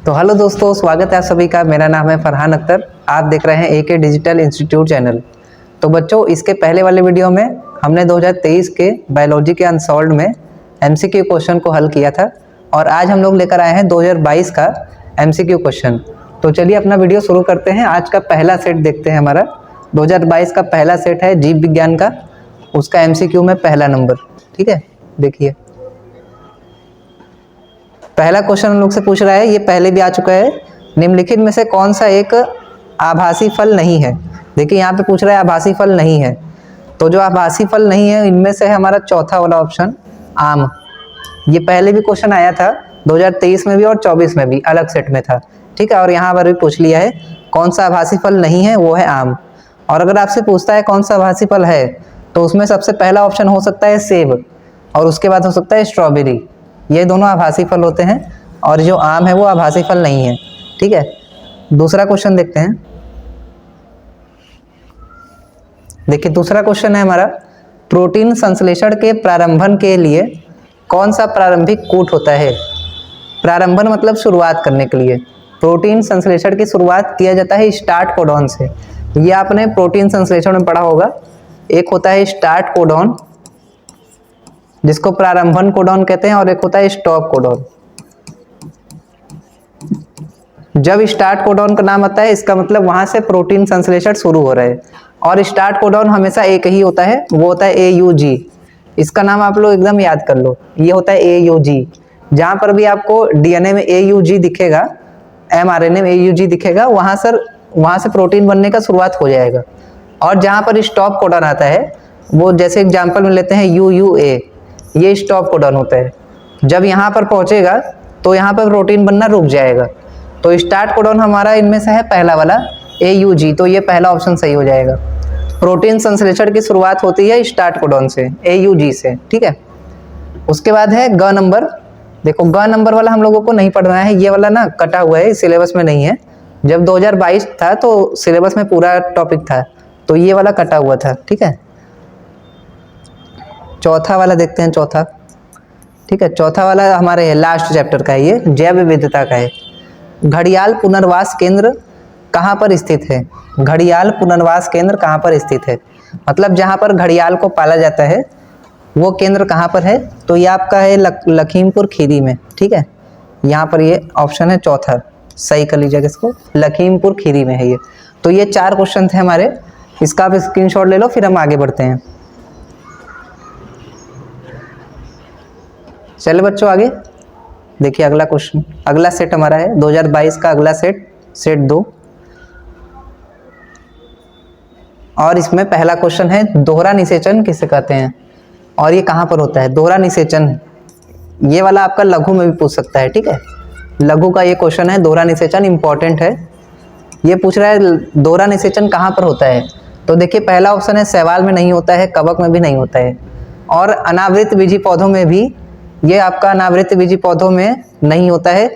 तो हेलो दोस्तों, स्वागत है आप सभी का। मेरा नाम है फरहान अख्तर। आप देख रहे हैं एके डिजिटल इंस्टीट्यूट चैनल। तो बच्चों, इसके पहले वाले वीडियो में हमने 2023 के बायोलॉजी के अनसॉल्व्ड में एमसीक्यू क्वेश्चन को हल किया था और आज हम लोग लेकर आए हैं 2022 का एमसीक्यू क्वेश्चन। तो चलिए अपना वीडियो शुरू करते हैं। आज का पहला सेट देखते हैं। हमारा 2022 का पहला सेट है जीव विज्ञान का, उसका एमसीक्यू में पहला नंबर। ठीक है, देखिए पहला क्वेश्चन हम लोग से पूछ रहा है, ये पहले भी आ चुका है। निम्नलिखित में से कौन सा एक आभासी फल नहीं है? देखिए यहाँ पे पूछ रहा है आभासी फल नहीं है, तो जो आभासी फल नहीं है इनमें से है हमारा चौथा वाला ऑप्शन आम। ये पहले भी क्वेश्चन आया था 2023 में भी और 24 में भी, अलग सेट में था। ठीक है, और यहाँ पर भी पूछ लिया है कौन सा आभासी फल नहीं है, वो है आम। और अगर आपसे पूछता है कौन सा आभासी फल है, तो उसमें सबसे पहला ऑप्शन हो सकता है सेब और उसके बाद हो सकता है स्ट्रॉबेरी। ये दोनों आभासी फल होते हैं और जो आम है वो आभासी फल नहीं है। ठीक है, दूसरा क्वेश्चन देखते हैं। देखिए दूसरा क्वेश्चन है हमारा, प्रोटीन संश्लेषण के प्रारंभन के लिए कौन सा प्रारंभिक कूट होता है? प्रारंभन मतलब शुरुआत करने के लिए। प्रोटीन संश्लेषण की शुरुआत किया जाता है स्टार्ट कोडॉन से। ये आपने प्रोटीन संश्लेषण में पढ़ा होगा। एक होता है स्टार्ट कोडॉन जिसको प्रारंभन कोडॉन कहते हैं और एक होता है स्टॉप कोडॉन। जब स्टार्ट कोडॉन का नाम आता है इसका मतलब वहां से प्रोटीन संश्लेषण शुरू हो रहा है। और स्टार्ट कोडॉन हमेशा एक ही होता है, वो होता है AUG। इसका नाम आप लोग एकदम याद कर लो, ये होता है AUG। जहां पर भी आपको DNA में AUG दिखेगा, mRNA में AUG दिखेगा, वहां से प्रोटीन बनने का शुरुआत हो जाएगा। और जहां पर स्टॉप कोडॉन आता है, वो जैसे एग्जाम्पल में लेते हैं UUA, ये स्टॉप कोडॉन होता है। जब यहाँ पर पहुंचेगा तो यहाँ पर प्रोटीन बनना रुक जाएगा। तो स्टार्ट कोडॉन हमारा इनमें से है पहला वाला AUG, तो ये पहला ऑप्शन सही हो जाएगा। प्रोटीन संश्लेषण की शुरुआत होती है स्टार्ट कोडॉन से, AUG से। ठीक है, उसके बाद है ग नंबर। देखो ग नंबर वाला हम लोगों को नहीं पढ़ना है, ये वाला ना कटा हुआ है, सिलेबस में नहीं है। जब 2022 था तो सिलेबस में पूरा टॉपिक था, तो ये वाला कटा हुआ था। ठीक है, चौथा वाला देखते हैं। चौथा, ठीक है, चौथा वाला हमारे है लास्ट चैप्टर का है, ये जैव विविधता का है। घड़ियाल पुनर्वास केंद्र कहाँ पर स्थित है? घड़ियाल पुनर्वास केंद्र कहाँ पर स्थित है? मतलब जहाँ पर घड़ियाल को पाला जाता है वो केंद्र कहाँ पर है? तो ये आपका है लखीमपुर खीरी में। ठीक है, यहाँ पर ये ऑप्शन है चौथा, सही कर लीजिएगा इसको, लखीमपुर खीरी में है ये। तो ये 4 क्वेश्चन थे हमारे, इसका आप स्क्रीनशॉट ले लो, फिर हम आगे बढ़ते हैं। चलिए बच्चों आगे देखिए अगला क्वेश्चन। अगला सेट हमारा है 2022 का अगला सेट, सेट 2। और इसमें पहला क्वेश्चन है दोहरा निषेचन किसे कहते हैं और ये कहाँ पर होता है? दोहरा निषेचन, ये वाला आपका लघु में भी पूछ सकता है। ठीक है, लघु का ये क्वेश्चन है, दोहरा निषेचन इंपॉर्टेंट है। ये पूछ रहा है दोहरा निषेचन कहाँ पर होता है। तो देखिए पहला ऑप्शन है शैवाल में नहीं होता है, कवक में भी नहीं होता है, और अनावृत बीजी पौधों में भी, ये आपका अनावृत बीजी पौधों में नहीं होता है,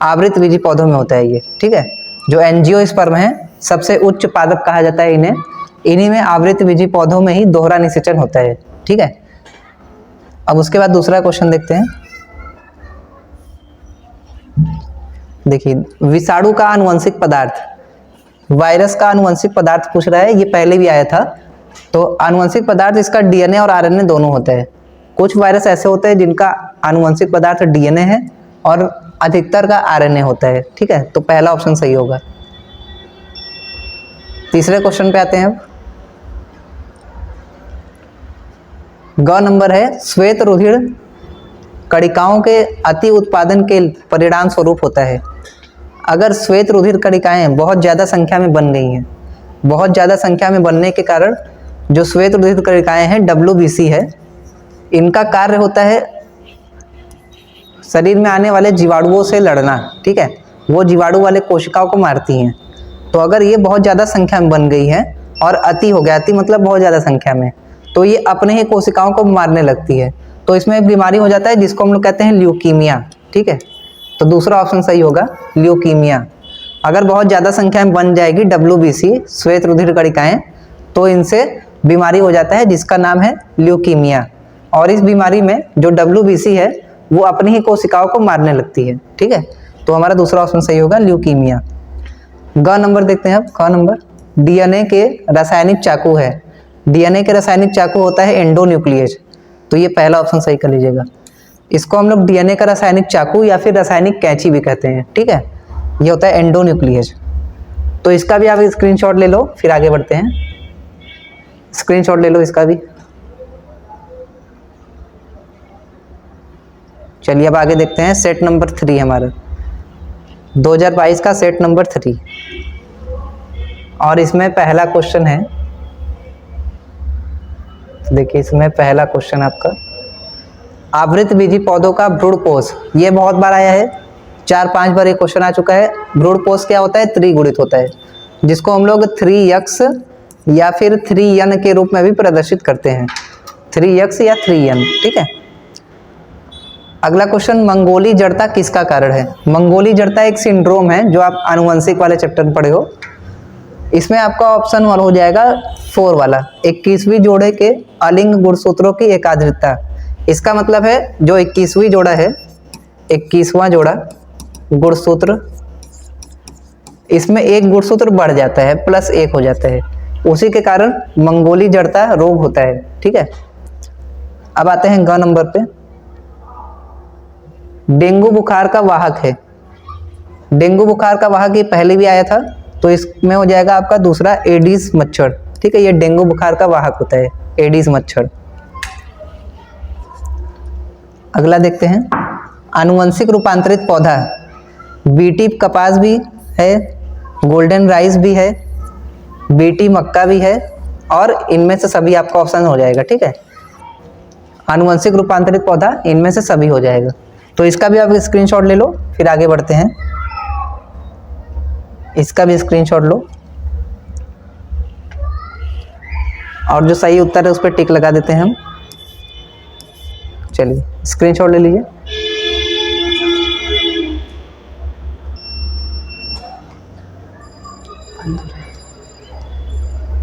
आवृत बीजी पौधों में होता है ये। ठीक है, जो एंजियोस्पर्म है सबसे उच्च पादप कहा जाता है इन्हें, इन्हीं में आवृत बीजी पौधों में ही दोहरा निषेचन होता है। ठीक है, अब उसके बाद दूसरा क्वेश्चन देखते हैं। देखिए विषाणु का आनुवंशिक पदार्थ, वायरस का आनुवंशिक पदार्थ पूछ रहा है, ये पहले भी आया था। तो आनुवंशिक पदार्थ इसका DNA और RNA दोनों होता है। कुछ वायरस ऐसे होते हैं जिनका आनुवंशिक पदार्थ DNA है और अधिकतर का RNA होता है। ठीक है, तो पहला ऑप्शन सही होगा। तीसरे क्वेश्चन पे आते हैं। ग नंबर है श्वेत रुधिर कणिकाओं के अति उत्पादन के परिणाम स्वरूप होता है। अगर श्वेत रुधिर कणिकाएं बहुत ज़्यादा संख्या में बन गई हैं, बहुत ज़्यादा संख्या में बनने के कारण जो श्वेत रुधिर कणिकाएं हैं WBC है, इनका कार्य होता है शरीर में आने वाले जीवाणुओं से लड़ना। ठीक है, वो जीवाणु वाले कोशिकाओं को मारती हैं। तो अगर ये बहुत ज़्यादा संख्या में बन गई है और अति हो गया, अति मतलब बहुत ज़्यादा संख्या में, तो ये अपने ही कोशिकाओं को मारने लगती है। तो इसमें एक बीमारी हो जाता है जिसको हम लोग कहते हैं ल्यूकीमिया। ठीक है, तो दूसरा ऑप्शन सही होगा, ल्यूकीमिया। अगर बहुत ज़्यादा संख्या में बन जाएगी WBC श्वेत रुधिर कणिकाएं, तो इनसे बीमारी हो जाता है जिसका नाम है ल्यूकीमिया। और इस बीमारी में जो WBC है वो अपनी ही कोशिकाओं को मारने लगती है। ठीक है, तो हमारा दूसरा ऑप्शन सही होगा ल्यूकीमिया। ग नंबर देखते हैं अब। ख नंबर, डीएनए के रासायनिक चाकू है। डीएनए के रासायनिक चाकू होता है एंडोन्यूक्लियस, तो ये पहला ऑप्शन सही कर लीजिएगा। इसको हम लोग डीएनए का रासायनिक चाकू या फिर रासायनिक कैंची भी कहते हैं, ठीक है। ये होता है एंडोन्यूक्लियस। तो इसका भी आप स्क्रीनशॉट ले लो, फिर आगे बढ़ते हैं। स्क्रीनशॉट ले लो इसका भी। चलिए अब आगे देखते हैं। सेट नंबर 3 हमारा 2022 का सेट नंबर 3, और इसमें पहला क्वेश्चन है। देखिए इसमें पहला क्वेश्चन आपका, आवृत बीजी पौधों का भ्रूणपोष। ये बहुत बार आया है, 4-5 बार ये क्वेश्चन आ चुका है। भ्रूणपोष क्या होता है? त्रिगुणित होता है, जिसको हम लोग 3x या फिर 3n के रूप में भी प्रदर्शित करते हैं। 3x या 3n, ठीक है। अगला क्वेश्चन, मंगोली जड़ता किसका कारण है? मंगोली जड़ता एक सिंड्रोम है जो आप आनुवंशिक वाले चैप्टर में पढ़े हो। इसमें आपका ऑप्शन 1 हो जाएगा 4 वाला, 21वीं जोड़े के अलिंग गुणसूत्रों की एकाग्रता। इसका मतलब है जो 21वीं जोड़ा है, 21वां जोड़ा गुणसूत्र, इसमें एक गुणसूत्र बढ़ जाता है, +1 हो जाता है, उसी के कारण मंगोली जड़ता रोग होता है, ठीक है। अब आते हैं ग नंबर पे। डेंगू बुखार का वाहक है। डेंगू बुखार का वाहक ये पहले भी आया था, तो इसमें हो जाएगा आपका दूसरा एडिस मच्छर, ठीक है। ये डेंगू बुखार का वाहक होता है, एडिस मच्छर। अगला देखते हैं, आनुवंशिक रूपांतरित पौधा, बीटी कपास भी है, गोल्डन राइस भी है, बीटी मक्का भी है, और इनमें से सभी आपका ऑप्शन हो जाएगा, ठीक है। आनुवंशिक रूपांतरित पौधा इनमें से सभी हो जाएगा। तो इसका भी आप स्क्रीनशॉट ले लो, फिर आगे बढ़ते हैं। इसका भी स्क्रीनशॉट लो, और जो सही उत्तर है उस पर टिक लगा देते हैं हम। चलिए स्क्रीनशॉट ले लीजिए।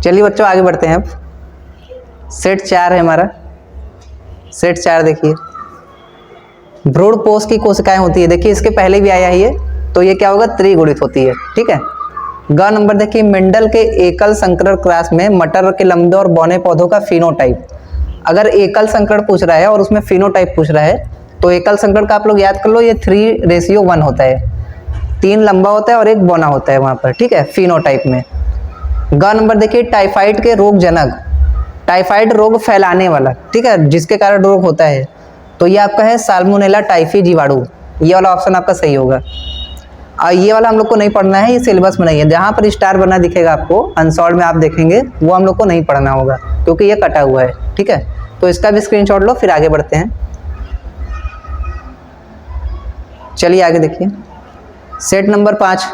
चलिए बच्चों आगे बढ़ते हैं। अब सेट 4 है हमारा। सेट 4 देखिए, भ्रूणपोष की कोशिकाएं होती है। देखिए इसके पहले भी आया है ये, तो ये क्या होगा? त्रिगुणित होती है, ठीक है। ग नंबर देखिए, मेंडल के एकल संकरण क्रॉस में मटर के लंबे और बौने पौधों का फिनोटाइप। अगर एकल संकरण पूछ रहा है और उसमें फिनोटाइप पूछ रहा है, तो एकल संकरण का आप लोग याद कर लो, ये 3:1 होता है। 3 लंबा होता है और 1 बौना होता है वहां पर, ठीक है, फिनोटाइप में। ग नंबर देखिए, टाइफाइड के रोग जनक, टाइफाइड रोग फैलाने वाला, ठीक है, जिसके कारण रोग होता है, तो ये आपका है साल्मोनेला टाइफी जीवाणु। ये वाला ऑप्शन आपका सही होगा। और ये वाला हम लोग को नहीं पढ़ना है, ये सिलेबस में नहीं है। जहाँ पर स्टार बना दिखेगा आपको अनसॉल्व में आप देखेंगे, वो हम लोग को नहीं पढ़ना होगा, क्योंकि ये कटा हुआ है, ठीक है। तो इसका भी स्क्रीनशॉट लो, फिर आगे बढ़ते हैं। चलिए आगे देखिए, सेट नंबर 5।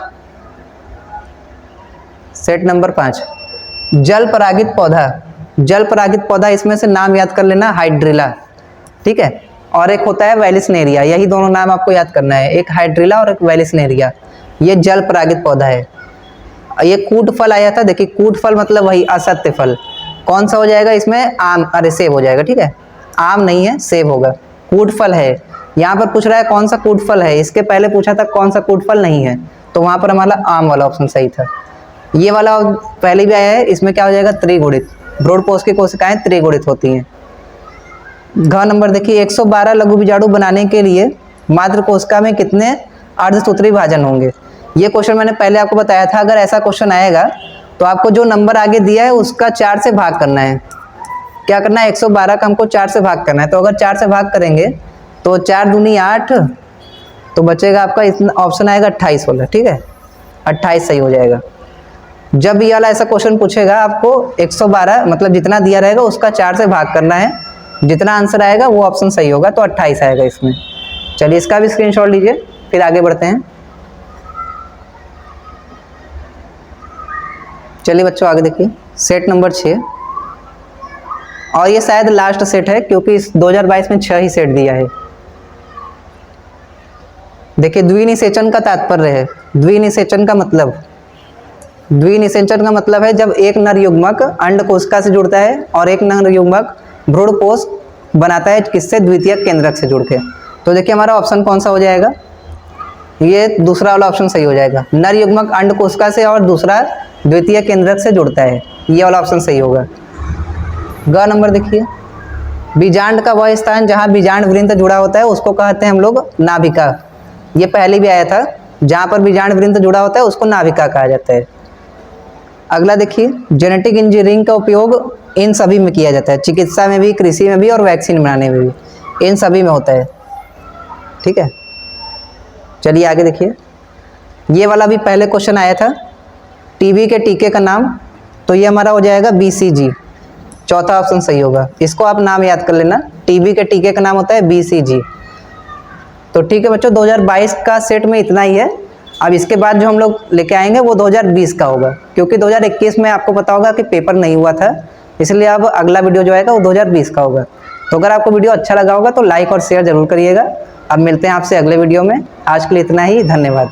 सेट नंबर 5, जल परागित पौधा। जल परागित पौधा, इसमें से नाम याद कर लेना, हाइड्रिला, ठीक है, और एक होता है वेलिसनेरिया। यही दोनों नाम आपको याद करना है, एक हाइड्रिला और एक वेलिसनेरिया। ये जल परागित पौधा है। ये कूट फल आया था, देखिए कूट फल मतलब वही असत्य फल। कौन सा हो जाएगा इसमें? आम, अरे सेब हो जाएगा, ठीक है। आम नहीं है, सेब होगा। कूट फल है, यहाँ पर पूछ रहा है कौन सा कूट फल है। इसके पहले पूछा था कौन सा कूट फल नहीं है, तो वहां पर हमारा आम वाला ऑप्शन सही था। ये वाला पहले भी आया है, इसमें क्या हो जाएगा? त्रिगुणित। भ्रूणपोष की कोशिकाएं त्रिगुणित होती हैं। घ नंबर देखिए, 112 लघु बीजाणु बनाने के लिए मात्र कोशिका में कितने अर्धसूत्री भाजन होंगे? ये क्वेश्चन मैंने पहले आपको बताया था। अगर ऐसा क्वेश्चन आएगा तो आपको जो नंबर आगे दिया है उसका 4 से भाग करना है। क्या करना है? 112 का हमको 4 से भाग करना है। तो अगर 4 से भाग करेंगे तो 4 दूनी 8, तो बचेगा आपका इतना ऑप्शन आएगा 28 वाला, ठीक है। 28 सही हो जाएगा। जब ये वाला ऐसा क्वेश्चन पूछेगा आपको 112 मतलब जितना दिया रहेगा उसका 4 से भाग करना है, जितना आंसर आएगा वो ऑप्शन सही होगा, तो 28 आएगा इसमें। चलिए इसका भी स्क्रीनशॉट लीजिए, फिर आगे बढ़ते हैं। चलिए बच्चों आगे देखिए, सेट नंबर 6, और ये शायद लास्ट सेट है क्योंकि इस 2022 में 6 ही सेट दिया है। देखिए द्विनिषेचन का तात्पर्य है। द्विनिषेचन का मतलब, द्विनिषेचन का मतलब है जब एक नर युग्मक अंड कोशिका से जुड़ता है और एक नर युग्मक भ्रूणपोष बनाता है, किससे? द्वितीयक केंद्रक से जुड़ के। तो देखिए हमारा ऑप्शन कौन सा हो जाएगा? ये दूसरा वाला ऑप्शन सही हो जाएगा। नर युग्मक अंड कोशिका से और दूसरा द्वितीय केंद्रक से जुड़ता है, ये वाला ऑप्शन सही होगा। ग नंबर देखिए, बीजांड का वह स्थान जहाँ बीजांड वृंत जुड़ा होता है उसको कहते हैं हम लोग नाभिका। ये पहले भी आया था, जहाँ पर बीजांड वृंत जुड़ा होता है उसको नाभिका कहा जाता है। अगला देखिए, जेनेटिक इंजीनियरिंग का उपयोग इन सभी में किया जाता है, चिकित्सा में भी, कृषि में भी और वैक्सीन बनाने में भी, इन सभी में होता है। ठीक है, चलिए आगे देखिए। ये वाला भी पहले क्वेश्चन आया था, टीबी के टीके का नाम, तो ये हमारा हो जाएगा BCG, चौथा ऑप्शन सही होगा। इसको आप नाम याद कर लेना, टीबी के टीके का नाम होता है BCG। तो ठीक है बच्चों, 2022 का सेट में इतना ही है। अब इसके बाद जो हम लोग लेके आएंगे वो 2020 का होगा, क्योंकि 2021 में आपको पता होगा कि पेपर नहीं हुआ था, इसलिए अब अगला वीडियो जो आएगा वो 2020 का होगा। तो अगर आपको वीडियो अच्छा लगा होगा तो लाइक और शेयर जरूर करिएगा। अब मिलते हैं आपसे अगले वीडियो में, आज के लिए इतना ही, धन्यवाद।